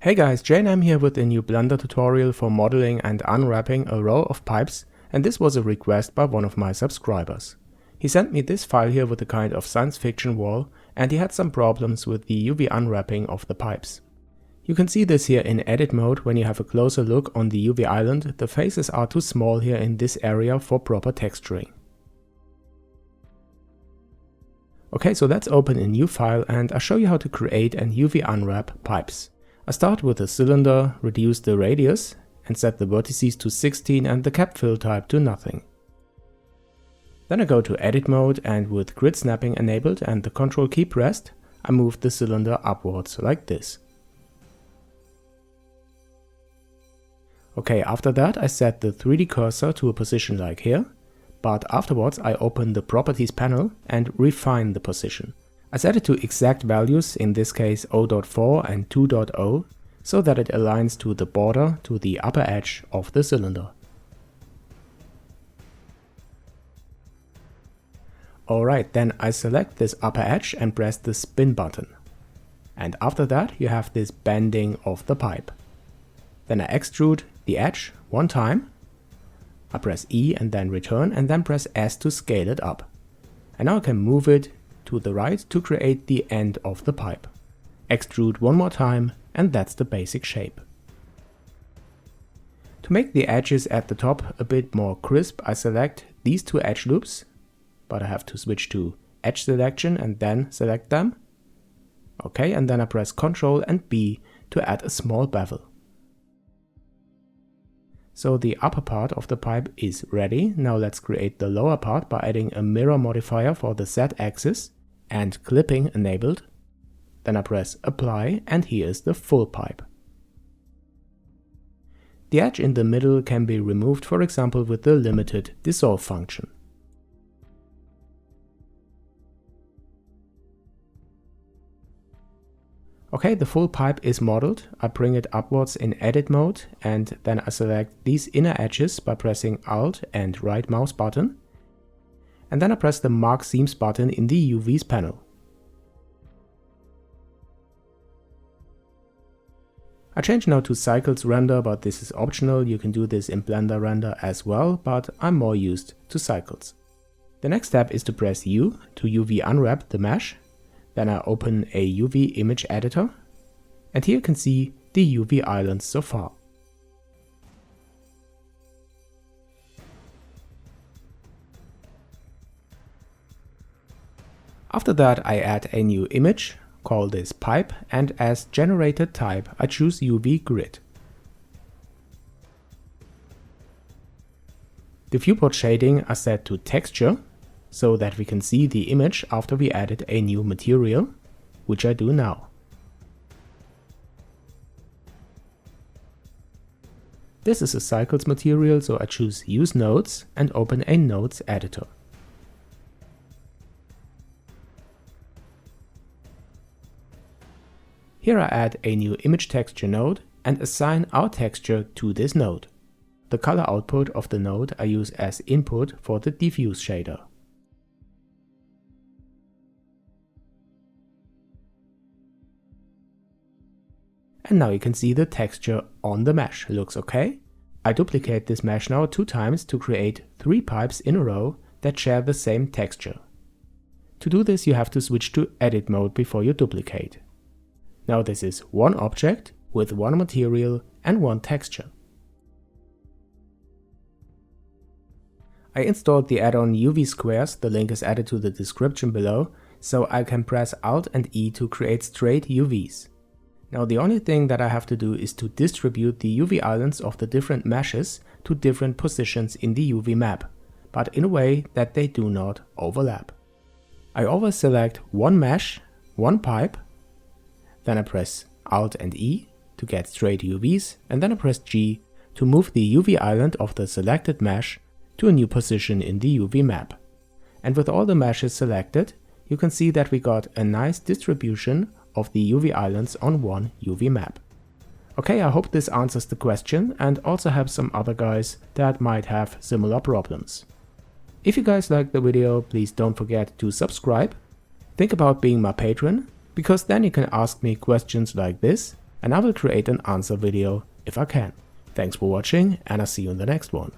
Hey guys, JM here with a new Blender tutorial for modeling and unwrapping a row of pipes, and this was a request by one of my subscribers. He sent me this file here with a kind of science fiction wall, and he had some problems with the UV unwrapping of the pipes. You can see this here in edit mode. When you have a closer look on the UV island, the faces are too small here in this area for proper texturing. Okay, so let's open a new file and I'll show you how to create an UV unwrap pipes. I start with a cylinder, reduce the radius and set the vertices to 16 and the cap fill type to nothing. Then I go to edit mode and with grid snapping enabled and the Ctrl key pressed, I move the cylinder upwards like this. Okay, after that I set the 3D cursor to a position like here, but afterwards I open the properties panel and refine the position. I set it to exact values, in this case 0.4 and 2.0, so that it aligns to the border, to the upper edge of the cylinder. Alright, then I select this upper edge and press the spin button. And after that you have this bending of the pipe. Then I extrude the edge one time, I press E and then return and then press S to scale it up. And now I can move it to the right to create the end of the pipe. Extrude one more time and that's the basic shape. To make the edges at the top a bit more crisp, I select these two edge loops, but I have to switch to edge selection and then select them. Okay, and then I press Ctrl and B to add a small bevel. So the upper part of the pipe is ready. Now let's create the lower part by adding a mirror modifier for the Z axis and clipping enabled. Then I press apply and here is the full pipe. The edge in the middle can be removed, for example with the limited dissolve function. Okay, the full pipe is modeled. I bring it upwards in edit mode and then I select these inner edges by pressing Alt and right mouse button. And then I press the Mark Seams button in the UVs panel. I change now to Cycles Render, but this is optional. You can do this in Blender Render as well, but I'm more used to Cycles. The next step is to press U to UV unwrap the mesh. Then I open a UV image editor, and here you can see the UV islands so far. After that I add a new image, call this pipe, and as generated type I choose UV grid. The viewport shading are set to texture, so that we can see the image after we added a new material, which I do now. This is a Cycles material, so I choose Use Nodes and open a Nodes editor. Here I add a new image texture node and assign our texture to this node. The color output of the node I use as input for the diffuse shader. And now you can see the texture on the mesh. Looks okay. I duplicate this mesh now 2 times to create 3 pipes in a row that share the same texture. To do this you have to switch to edit mode before you duplicate. Now this is one object with one material and one texture. I installed the add-on UV Squares, the link is added to the description below, so I can press Alt and E to create straight UVs. Now the only thing that I have to do is to distribute the UV islands of the different meshes to different positions in the UV map, but in a way that they do not overlap. I always select one mesh, one pipe, then I press Alt and E to get straight UVs, and then I press G to move the UV island of the selected mesh to a new position in the UV map. And with all the meshes selected, you can see that we got a nice distribution of the UV islands on one UV map. Okay, I hope this answers the question and also helps some other guys that might have similar problems. If you guys liked the video, please don't forget to subscribe. Think about being my patron, because then you can ask me questions like this, and I will create an answer video if I can. Thanks for watching, and I'll see you in the next one.